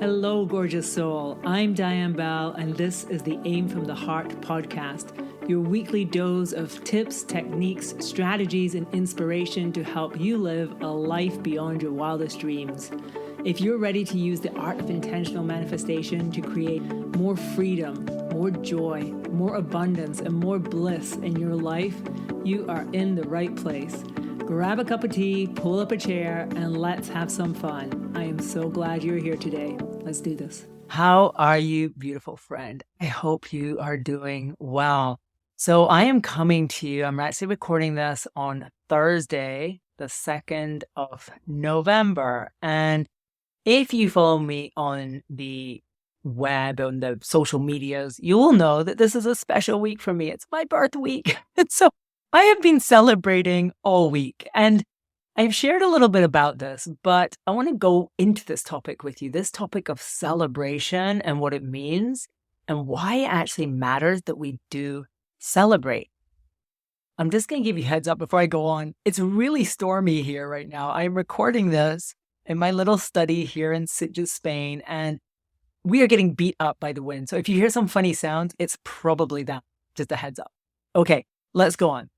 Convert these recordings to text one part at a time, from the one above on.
Hello, gorgeous soul. I'm Diane Bell, and this is the Aim from the Heart podcast, your weekly dose of tips, techniques, strategies, and inspiration to help you live a life beyond your wildest dreams. If you're ready to use the art of intentional manifestation to create more freedom, more joy, more abundance, and more bliss in your life, you are in the right place. Grab a cup of tea, pull up a chair, and let's have some fun. I am so glad you're here today. Let's do this. How are you, beautiful friend? I hope you are doing well. So I am coming to you. I'm actually recording this on Thursday, the 2nd of November. And if you follow me on the web, on the social medias, you will know that this is a special week for me. It's my birth week. And so I have been celebrating all week, and I've shared a little bit about this, but I want to go into this topic with you, this topic of celebration and what it means and why it actually matters that we do celebrate. I'm just going to give you a heads up before I go on. It's really stormy here right now. I'm recording this in my little study here in Sitges, Spain, and we are getting beat up by the wind. So if you hear some funny sounds, it's probably that. Just a heads up. Okay, let's go on.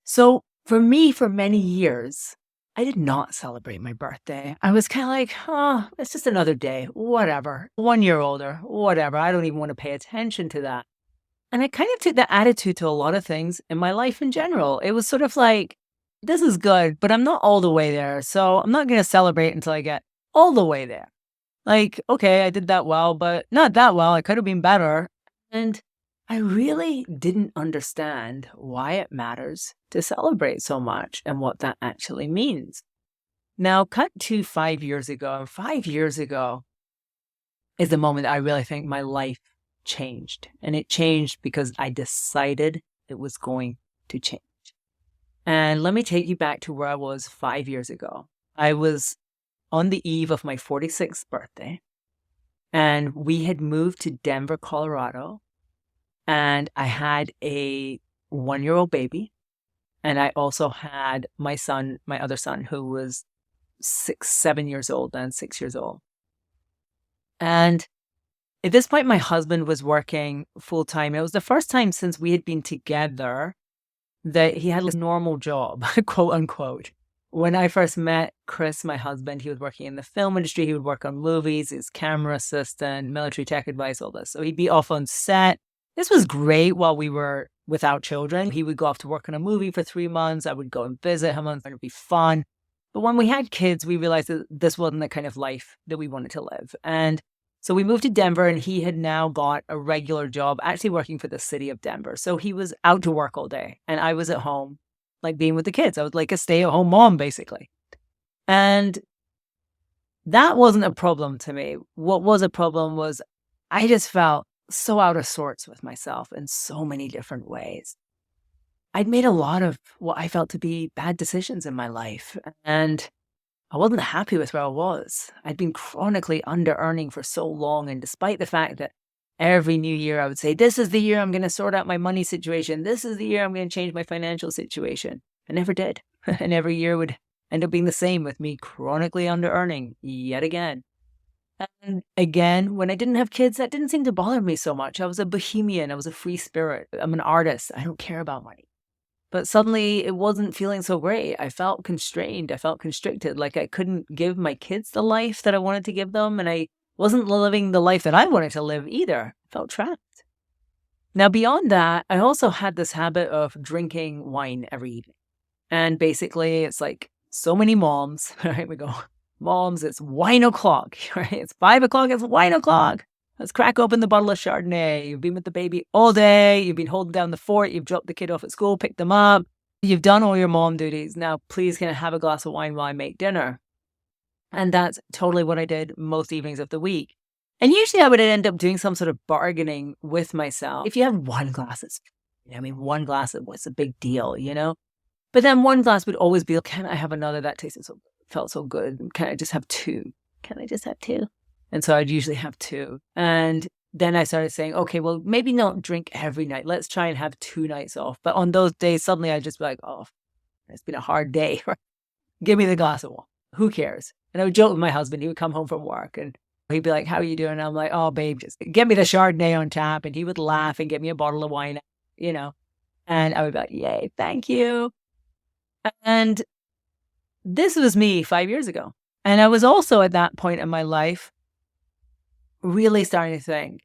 So for me, for many years, I did not celebrate my birthday. I was kind of like, oh, it's just another day, whatever. 1 year older, whatever. I don't even want to pay attention to that. And I kind of took that attitude to a lot of things in my life in general. It was sort of like, this is good, but I'm not all the way there. So I'm not going to celebrate until I get all the way there. Like, okay, I did that well, but not that well. I could have been better. And I really didn't understand why it matters to celebrate so much and what that actually means. Now, cut to 5 years ago. And 5 years ago is the moment that I really think my life changed. And it changed because I decided it was going to change. And let me take you back to where I was 5 years ago. I was on the eve of my 46th birthday, and we had moved to Denver, Colorado. And I had a 1-year-old baby. And I also had my son, my other son, who was 7 years old then, 6 years old. And at this point, my husband was working full time. It was the first time since we had been together that he had a normal job, quote unquote. When I first met Chris, my husband, he was working in the film industry. He would work on movies, his camera assistant, military tech advice, all this. So he'd be off on set. This was great while we were without children. He would go off to work on a movie for 3 months. I would go and visit him, and it would be fun. But when we had kids, we realized that this wasn't the kind of life that we wanted to live. And so we moved to Denver, and he had now got a regular job, actually working for the city of Denver. So he was out to work all day, and I was at home, like being with the kids. I was like a stay-at-home mom, basically. And that wasn't a problem to me. What was a problem was I just felt so out of sorts with myself in so many different ways. I'd made a lot of what I felt to be bad decisions in my life, and I wasn't happy with where I was. I'd been chronically under-earning for so long, and despite the fact that every new year I would say, this is the year I'm going to sort out my money situation. This is the year I'm going to change my financial situation. I never did. And every year would end up being the same with me chronically under-earning yet again. And again, when I didn't have kids, that didn't seem to bother me so much. I was a bohemian. I was a free spirit. I'm an artist. I don't care about money. But suddenly it wasn't feeling so great. I felt constrained. I felt constricted. Like I couldn't give my kids the life that I wanted to give them. And I wasn't living the life that I wanted to live either. I felt trapped. Now, beyond that, I also had this habit of drinking wine every evening. And basically, it's like so many moms, right? We go, moms, it's wine o'clock, right? It's 5 o'clock, it's wine o'clock. Let's crack open the bottle of Chardonnay. You've been with the baby all day. You've been holding down the fort. You've dropped the kid off at school, picked them up. You've done all your mom duties. Now, please can I have a glass of wine while I make dinner? And that's totally what I did most evenings of the week. And usually I would end up doing some sort of bargaining with myself. If you have one glass, one glass, what's a big deal, you know? But then one glass would always be, can I have another? That tasted so, felt so good. Can I just have two? Can I just have two? And so I'd usually have two. And then I started saying, okay, well, maybe not drink every night. Let's try and have 2 nights off. But on those days, suddenly I'd just be like, oh, it's been a hard day. Give me the glass of wine. Who cares? And I would joke with my husband. He would come home from work and He'd be like, how are you doing? And I'm like, oh, babe, just get me the Chardonnay on tap. And he would laugh and get me a bottle of wine, and I would be like, yay, thank you. And this was me 5 years ago. And I was also at that point in my life really starting to think,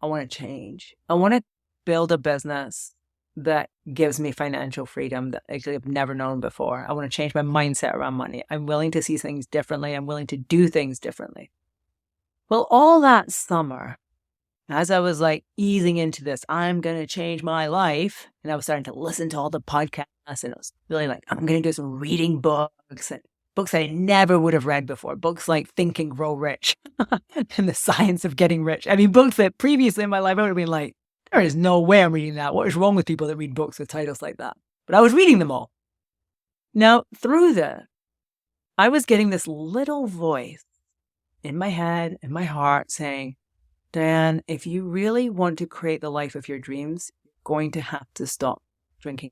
I want to change. I want to build a business that gives me financial freedom that actually I've never known before. I want to change my mindset around money. I'm willing to see things differently. I'm willing to do things differently. Well, all that summer, as I was like easing into this, I'm going to change my life. And I was starting to listen to all the podcasts, and I was really like, I'm going to do some reading books and books I never would have read before. Books like Think and Grow Rich and The Science of Getting Rich. I mean, books that previously in my life I would have been like, there is no way I'm reading that. What is wrong with people that read books with titles like that? But I was reading them all. Now, through that, I was getting this little voice in my head, in my heart saying, Diane, if you really want to create the life of your dreams, you're going to have to stop drinking.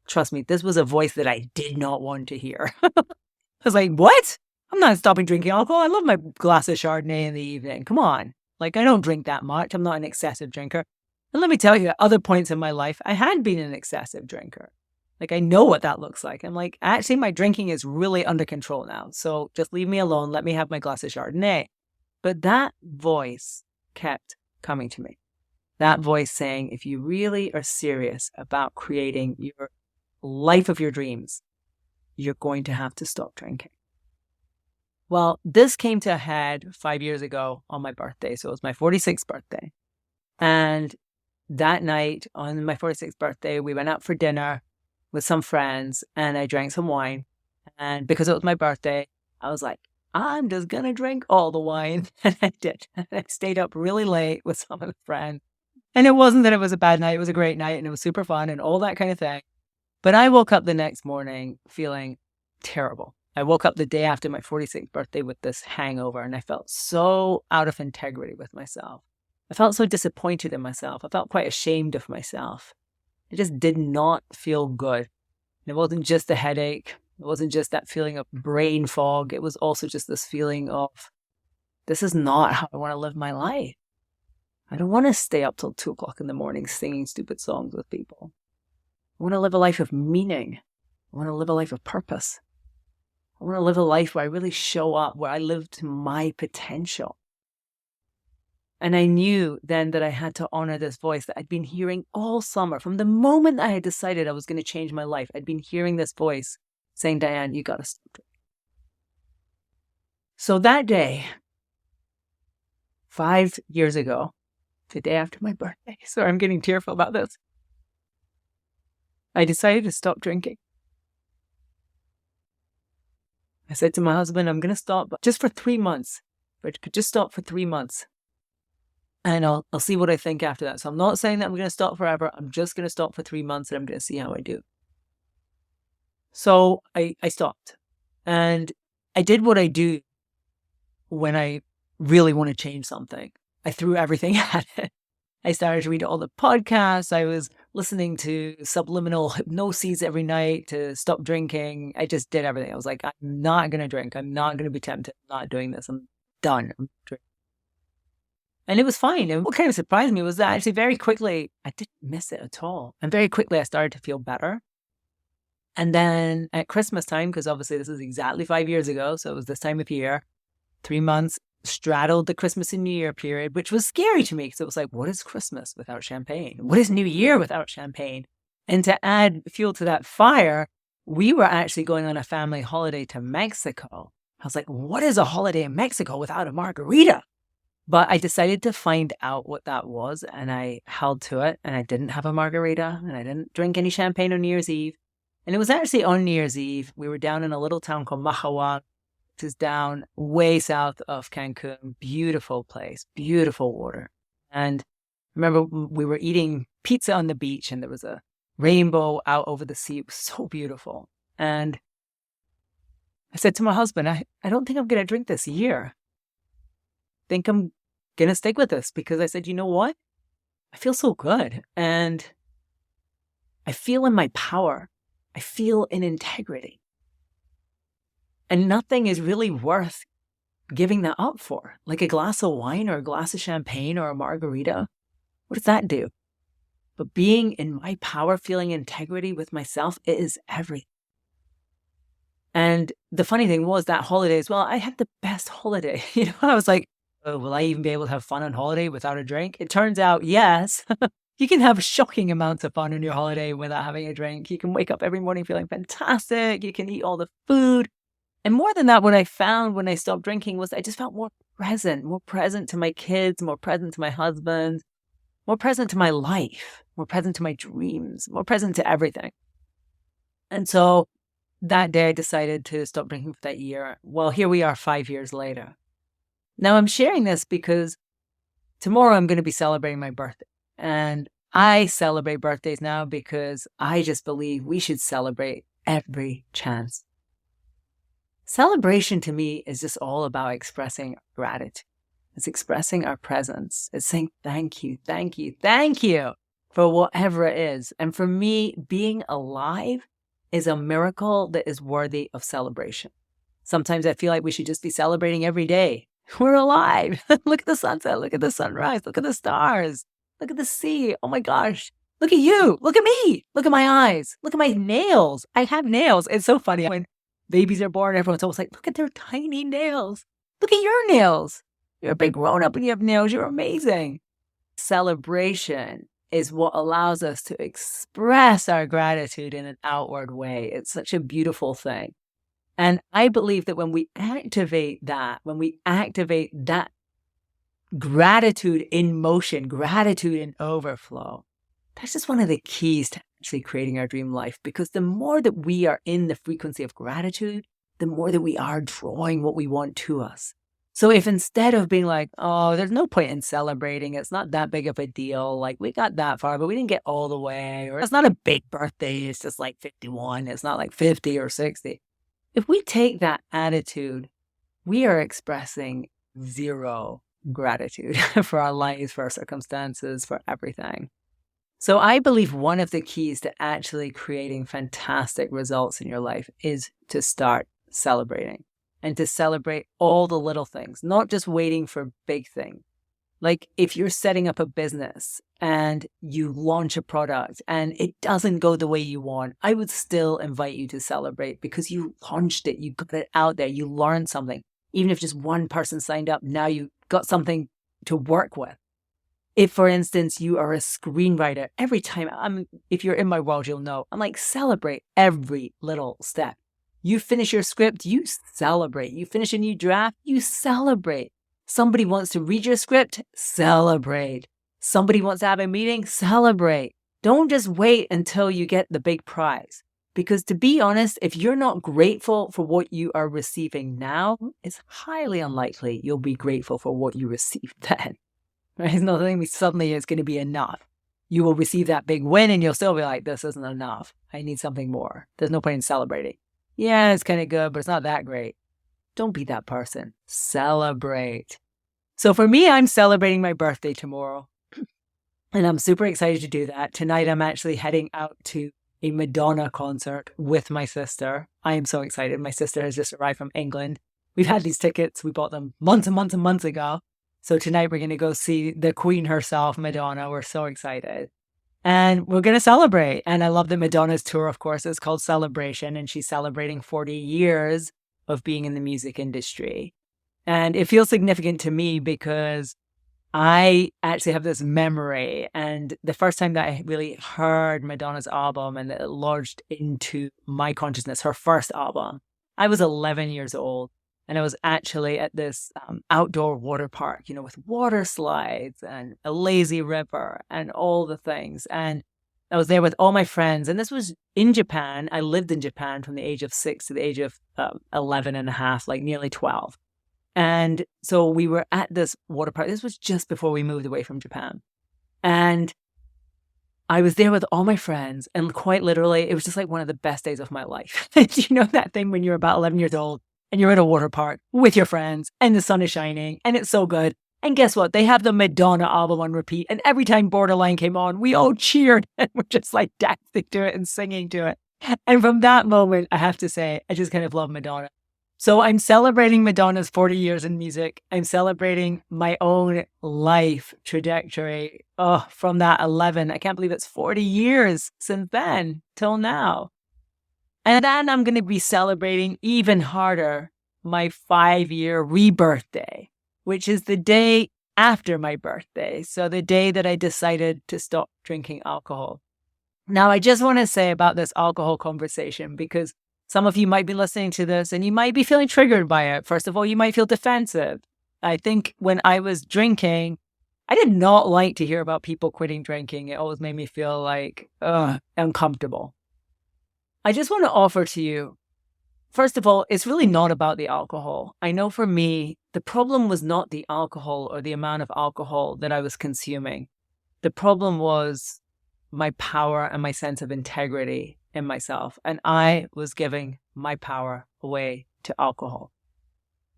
Trust me, this was a voice that I did not want to hear. I was like, what? I'm not stopping drinking alcohol. I love my glass of Chardonnay in the evening. Come on. Like, I don't drink that much. I'm not an excessive drinker. And let me tell you, at other points in my life, I had been an excessive drinker. Like, I know what that looks like. I'm like, actually, my drinking is really under control now. So just leave me alone. Let me have my glass of Chardonnay. But that voice kept coming to me. That voice saying, if you really are serious about creating your life of your dreams, you're going to have to stop drinking. Well, this came to a head 5 years ago on my birthday. So it was my 46th birthday. And that night on my 46th birthday, we went out for dinner with some friends and I drank some wine. And because it was my birthday, I was like, I'm just going to drink all the wine. And I did. And I stayed up really late with some of the friends. And it wasn't that it was a bad night. It was a great night and it was super fun and all that kind of thing. But I woke up the next morning feeling terrible. I woke up the day after my 46th birthday with this hangover and I felt so out of integrity with myself. I felt so disappointed in myself. I felt quite ashamed of myself. It just did not feel good. And it wasn't just a headache. It wasn't just that feeling of brain fog. It was also just this feeling of, this is not how I want to live my life. I don't want to stay up till 2 o'clock in the morning singing stupid songs with people. I want to live a life of meaning. I want to live a life of purpose. I want to live a life where I really show up, where I live to my potential. And I knew then that I had to honor this voice that I'd been hearing all summer. From the moment I had decided I was going to change my life, I'd been hearing this voice saying, Diane, you got to stop drinking. So that day, 5 years ago, the day after my birthday, sorry, I'm getting tearful about this, I decided to stop drinking. I said to my husband, I'm going to stop just for 3 months. If I could just stop for 3 months. And I'll see what I think after that. So I'm not saying that I'm going to stop forever. I'm just going to stop for 3 months and I'm going to see how I do. So I stopped. And I did what I do when I really want to change something. I threw everything at it. I started to read all the podcasts. I was listening to subliminal hypnoses every night to stop drinking. I just did everything. I was like, I'm not going to drink. I'm not going to be tempted. I'm not doing this. I'm done. I'm drinking. And it was fine. And what kind of surprised me was that actually very quickly, I didn't miss it at all. And very quickly, I started to feel better. And then at Christmas time, because obviously this is exactly 5 years ago, so it was this time of year, 3 months straddled the Christmas and New Year period, which was scary to me because it was like, what is Christmas without champagne? What is New Year without champagne? And to add fuel to that fire, we were actually going on a family holiday to Mexico. I was like, what is a holiday in Mexico without a margarita? But I decided to find out what that was and I held to it and I didn't have a margarita and I didn't drink any champagne on New Year's Eve. And it was actually on New Year's Eve. We were down in a little town called Mahahual, which is down way south of Cancun. Beautiful place, beautiful water. And I remember we were eating pizza on the beach and there was a rainbow out over the sea. It was so beautiful. And I said to my husband, I don't think I'm going to drink this year. I think I'm going to stick with this because I said, you know what? I feel so good and I feel in my power. I feel in integrity. And nothing is really worth giving that up for? Like a glass of wine or a glass of champagne or a margarita? What does that do? But being in my power, feeling integrity with myself, it is everything. And the funny thing was that holiday as well, I had the best holiday. I was like, oh, will I even be able to have fun on holiday without a drink? It turns out, yes. You can have shocking amounts of fun on your holiday without having a drink. You can wake up every morning feeling fantastic. You can eat all the food. And more than that, what I found when I stopped drinking was I just felt more present to my kids, more present to my husband, more present to my life, more present to my dreams, more present to everything. And so that day I decided to stop drinking for that year. Well, here we are 5 years later. Now I'm sharing this because tomorrow I'm going to be celebrating my birthday. And I celebrate birthdays now because I just believe we should celebrate every chance. Celebration to me is just all about expressing gratitude. It's expressing our presence. It's saying thank you, thank you, thank you for whatever it is. And for me, being alive is a miracle that is worthy of celebration. Sometimes I feel like we should just be celebrating every day. We're alive. Look at the sunset. Look at the sunrise. Look at the stars. Look at the sea. Oh my gosh. Look at you. Look at me. Look at my eyes. Look at my nails. I have nails. It's so funny. When babies are born, everyone's always like, look at their tiny nails. Look at your nails. You're a big grown up and you have nails. You're amazing. Celebration is what allows us to express our gratitude in an outward way. It's such a beautiful thing. And I believe that when we activate that gratitude in motion, gratitude in overflow, that's just one of the keys to actually creating our dream life. Because the more that we are in the frequency of gratitude, the more that we are drawing what we want to us. So if instead of being like, oh, there's no point in celebrating, it's not that big of a deal, like we got that far, but we didn't get all the way, or it's not a big birthday, it's just like 51, it's not like 50 or 60. If we take that attitude, we are expressing zero gratitude for our lives, for our circumstances, for everything. So I believe one of the keys to actually creating fantastic results in your life is to start celebrating and to celebrate all the little things, not just waiting for big things. Like if you're setting up a business and you launch a product and it doesn't go the way you want, I would still invite you to celebrate because you launched it, you got it out there, you learned something. Even if just one person signed up, now you've got something to work with. If, for instance, you are a screenwriter, every time if you're in my world, you'll know, I'm like, celebrate every little step. You finish your script, you celebrate. You finish a new draft, you celebrate. Somebody wants to read your script, celebrate. Somebody wants to have a meeting, celebrate. Don't just wait until you get the big prize. Because to be honest, if you're not grateful for what you are receiving now, it's highly unlikely you'll be grateful for what you receive then. Right? It's not saying suddenly it's going to be enough. You will receive that big win and you'll still be like, this isn't enough. I need something more. There's no point in celebrating. Yeah, it's kind of good, but it's not that great. Don't be that person. Celebrate. So for me, I'm celebrating my birthday tomorrow. And I'm super excited to do that. Tonight, I'm actually heading out to a Madonna concert with my sister. I am so excited. My sister has just arrived from England. We've had these tickets. We bought them months and months and months ago. So tonight we're going to go see the Queen herself, Madonna. We're so excited. And we're going to celebrate. And I love that Madonna's tour, of course, is called Celebration. And she's celebrating 40 years of being in the music industry. And it feels significant to me because I actually have this memory. And the first time that I really heard Madonna's album and it lodged into my consciousness, her first album, I was 11 years old. And I was actually at this outdoor water park, with water slides and a lazy river and all the things. And I was there with all my friends. And this was in Japan. I lived in Japan from the age of 6 to the age of 11 and a half, like nearly 12. And so we were at this water park. This was just before we moved away from Japan. And I was there with all my friends. And quite literally, it was just like one of the best days of my life. You know that thing when you're about 11 years old and you're at a water park with your friends and the sun is shining and it's so good. And guess what? They have the Madonna album on repeat. And every time Borderline came on, we all cheered and we're just like dancing to it and singing to it. And from that moment, I have to say, I just kind of love Madonna. So I'm celebrating Madonna's 40 years in music. I'm celebrating my own life trajectory. Oh, from that 11, I can't believe it's 40 years since then till now. And then I'm going to be celebrating even harder my 5-year rebirth day, which is the day after my birthday. So the day that I decided to stop drinking alcohol. Now, I just want to say about this alcohol conversation, because some of you might be listening to this and you might be feeling triggered by it. First of all, you might feel defensive. I think when I was drinking, I did not like to hear about people quitting drinking. It always made me feel like uncomfortable. I just want to offer to you, first of all, it's really not about the alcohol. I know for me, the problem was not the alcohol or the amount of alcohol that I was consuming. The problem was my power and my sense of integrity in myself. And I was giving my power away to alcohol.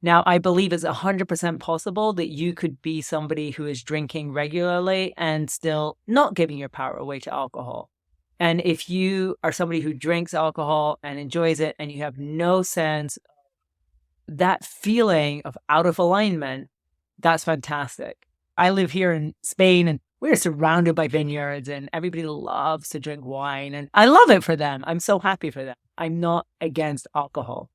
Now, I believe it's 100% possible that you could be somebody who is drinking regularly and still not giving your power away to alcohol. And if you are somebody who drinks alcohol and enjoys it and you have no sense of that feeling of out of alignment, that's fantastic. I live here in Spain and we're surrounded by vineyards and everybody loves to drink wine. And I love it for them. I'm so happy for them. I'm not against alcohol.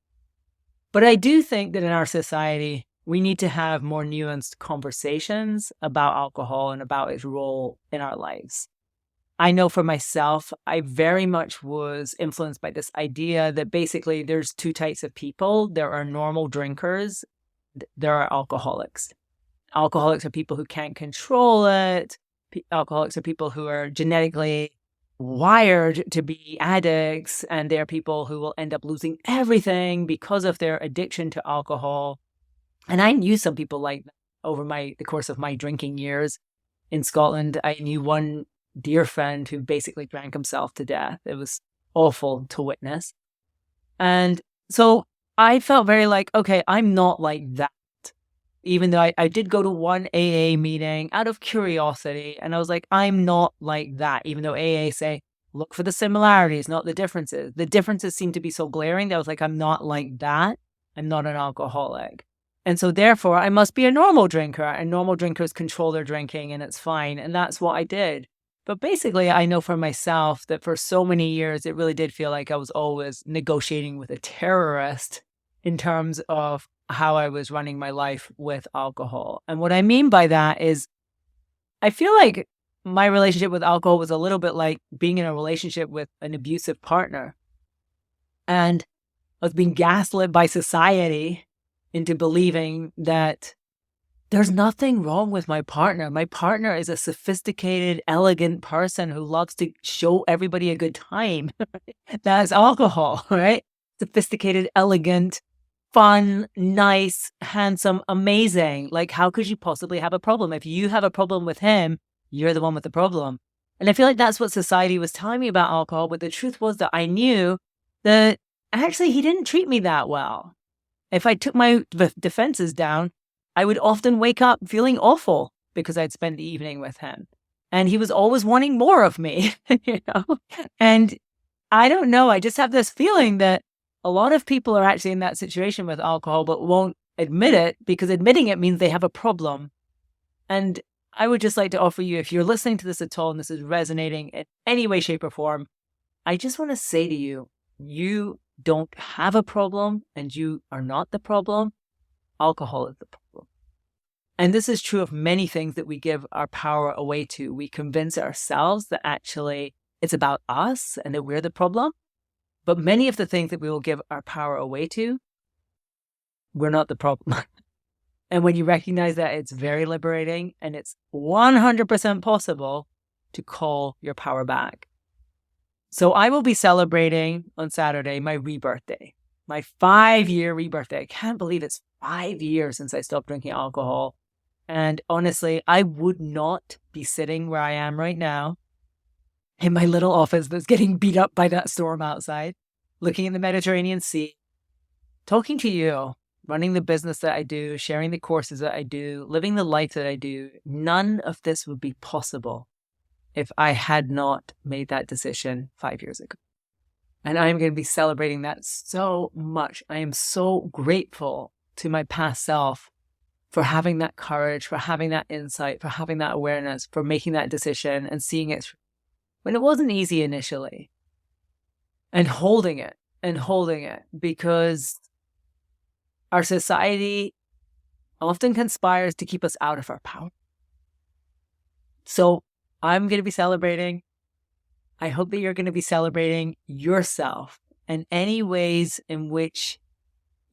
But I do think that in our society, we need to have more nuanced conversations about alcohol and about its role in our lives. I know for myself, I very much was influenced by this idea that basically there's two types of people. There are normal drinkers. There are alcoholics. Alcoholics are people who can't control it. Alcoholics are people who are genetically wired to be addicts, and they're people who will end up losing everything because of their addiction to alcohol. And I knew some people like that over the course of my drinking years in Scotland. I knew one dear friend who basically drank himself to death. It was awful to witness. And so I felt very like, okay, I'm not like that. Even though I did go to one AA meeting out of curiosity, and I was like, I'm not like that. Even though AA say, look for the similarities, not the differences. The differences seem to be so glaring that I was like, I'm not like that. I'm not an alcoholic. And so therefore, I must be a normal drinker. And normal drinkers control their drinking and it's fine. And that's what I did. But basically, I know for myself that for so many years, it really did feel like I was always negotiating with a terrorist in terms of how I was running my life with alcohol. And what I mean by that is I feel like my relationship with alcohol was a little bit like being in a relationship with an abusive partner. And I was being gaslit by society into believing that there's nothing wrong with my partner. My partner is a sophisticated, elegant person who loves to show everybody a good time. That's alcohol, right? Sophisticated, elegant, fun, nice, handsome, amazing. Like, how could you possibly have a problem? If you have a problem with him, you're the one with the problem. And I feel like that's what society was telling me about alcohol. But the truth was that I knew that actually he didn't treat me that well. If I took my defenses down, I would often wake up feeling awful because I'd spent the evening with him. And he was always wanting more of me, you know? And I don't know. I just have this feeling that a lot of people are actually in that situation with alcohol, but won't admit it because admitting it means they have a problem. And I would just like to offer you, if you're listening to this at all and this is resonating in any way, shape, or form, I just want to say to you, you don't have a problem and you are not the problem. Alcohol is the problem. And this is true of many things that we give our power away to. We convince ourselves that actually it's about us and that we're the problem. But many of the things that we will give our power away to, we're not the problem. And when you recognize that, it's very liberating and it's 100% possible to call your power back. So I will be celebrating on Saturday my rebirth day, my 5-year rebirth day. I can't believe it's 5 years since I stopped drinking alcohol. And honestly, I would not be sitting where I am right now in my little office that's getting beat up by that storm outside, looking at the Mediterranean Sea, talking to you, running the business that I do, sharing the courses that I do, living the life that I do. None of this would be possible if I had not made that decision 5 years ago. And I'm going to be celebrating that so much. I am so grateful to my past self for having that courage, for having that insight, for having that awareness, for making that decision and seeing it when it wasn't easy initially. And holding it because our society often conspires to keep us out of our power. So I'm going to be celebrating. I hope that you're going to be celebrating yourself and any ways in which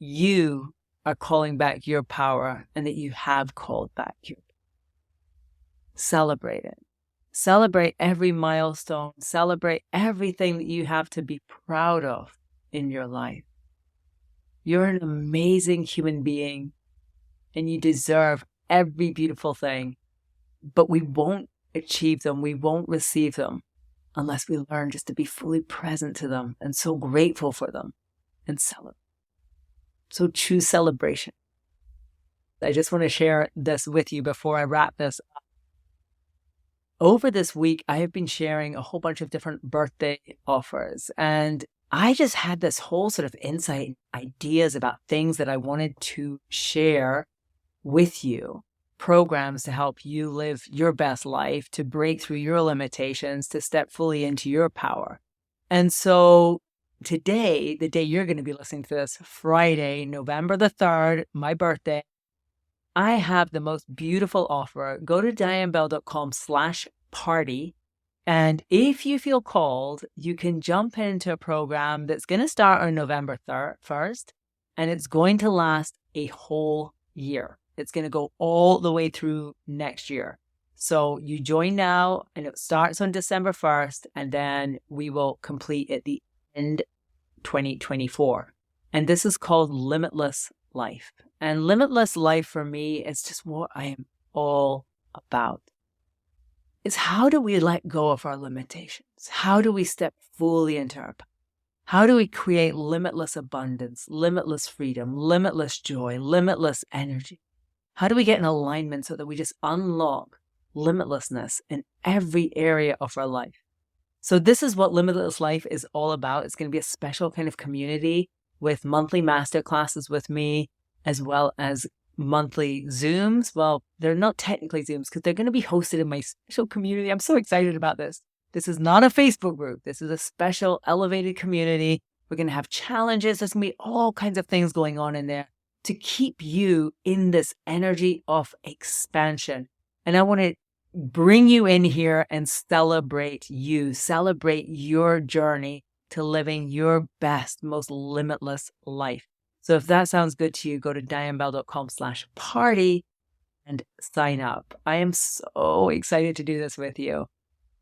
you are calling back your power and that you have called back your power. Celebrate it. Celebrate every milestone. Celebrate everything that you have to be proud of in your life. You're an amazing human being and you deserve every beautiful thing, but we won't achieve them. We won't receive them unless we learn just to be fully present to them and so grateful for them and celebrate. So choose celebration. I just want to share this with you before I wrap this up. Over this week, I have been sharing a whole bunch of different birthday offers, and I just had this whole sort of insight, ideas about things that I wanted to share with you. Programs to help you live your best life, to break through your limitations, to step fully into your power. And so today, the day you're going to be listening to this, Friday, November the 3rd, my birthday, I have the most beautiful offer. Go to dianebell.com/party. And if you feel called, you can jump into a program that's going to start on November 1st, and it's going to last a whole year. It's going to go all the way through next year. So you join now and it starts on December 1st, and then we will complete at the end 2024. And this is called Limitless Life. And Limitless Life for me is just what I am all about. It's how do we let go of our limitations? How do we step fully into our power? How do we create limitless abundance, limitless freedom, limitless joy, limitless energy? How do we get in alignment so that we just unlock limitlessness in every area of our life? So this is what Limitless Life is all about. It's going to be a special kind of community with monthly masterclasses with me, as well as monthly Zooms. Well, they're not technically Zooms because they're going to be hosted in my special community. I'm so excited about this. This is not a Facebook group. This is a special elevated community. We're going to have challenges. There's going to be all kinds of things going on in there to keep you in this energy of expansion. And I want to bring you in here and celebrate you, celebrate your journey to living your best, most limitless life. So if that sounds good to you, go to dianebell.com/party and sign up. I am so excited to do this with you,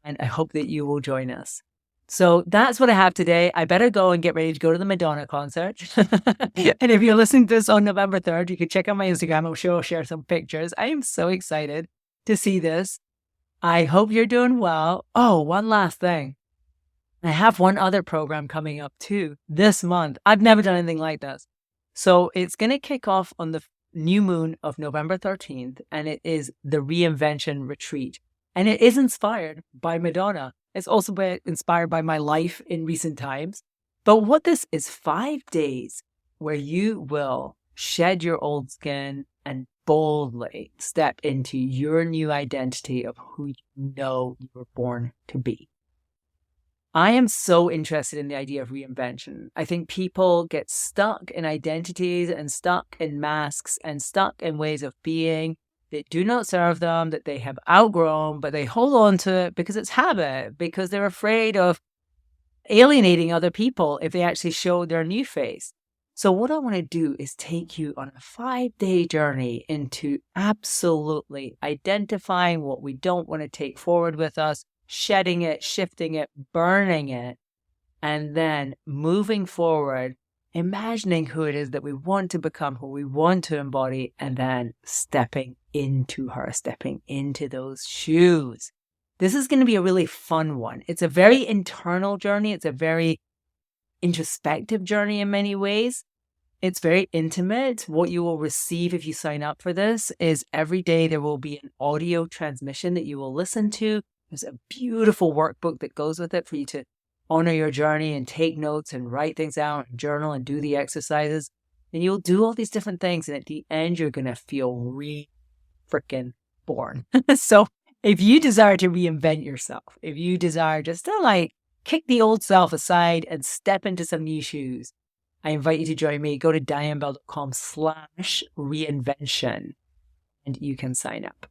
and I hope that you will join us. So that's what I have today. I better go and get ready to go to the Madonna concert. And if you're listening to this on November 3rd, you can check out my Instagram. I'm sure I'll share some pictures. I am so excited to see this. I hope you're doing well. Oh, one last thing. I have one other program coming up too this month. I've never done anything like this. So it's going to kick off on the new moon of November 13th, and it is the Reinvention Retreat. And it is inspired by Madonna. It's also inspired by my life in recent times. But what this is 5 days where you will shed your old skin and boldly step into your new identity of who you know you were born to be. I am so interested in the idea of reinvention. I think people get stuck in identities and stuck in masks and stuck in ways of being that do not serve them, that they have outgrown, but they hold on to it because it's habit, because they're afraid of alienating other people if they actually show their new face. So what I want to do is take you on a 5-day journey into absolutely identifying what we don't want to take forward with us, shedding it, shifting it, burning it, and then moving forward, imagining who it is that we want to become, who we want to embody, and then stepping into her, stepping into those shoes. This is going to be a really fun one. It's a very internal journey. It's a very introspective journey in many ways. It's very intimate. What you will receive if you sign up for this is every day there will be an audio transmission that you will listen to. There's a beautiful workbook that goes with it for you to honor your journey and take notes and write things out and journal and do the exercises, then you'll do all these different things. And at the end, you're going to feel freaking born. So if you desire to reinvent yourself, if you desire just to like kick the old self aside and step into some new shoes, I invite you to join me. Go to dianebell.com/reinvention and you can sign up.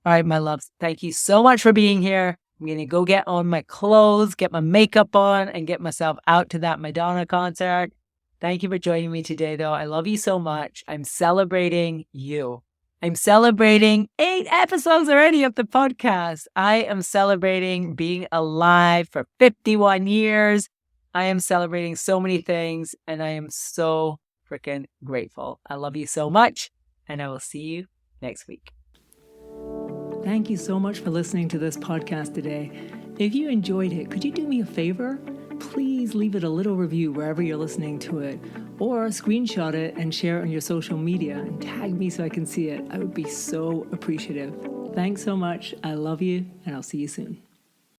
All right, my loves, thank you so much for being here. I'm going to go get on my clothes, get my makeup on, and get myself out to that Madonna concert. Thank you for joining me today, though. I love you so much. I'm celebrating you. I'm celebrating 8 episodes already of the podcast. I am celebrating being alive for 51 years. I am celebrating so many things, and I am so freaking grateful. I love you so much, and I will see you next week. Thank you so much for listening to this podcast today. If you enjoyed it, could you do me a favor? Please leave it a little review wherever you're listening to it, or screenshot it and share it on your social media and tag me so I can see it. I would be so appreciative. Thanks so much. I love you, and I'll see you soon.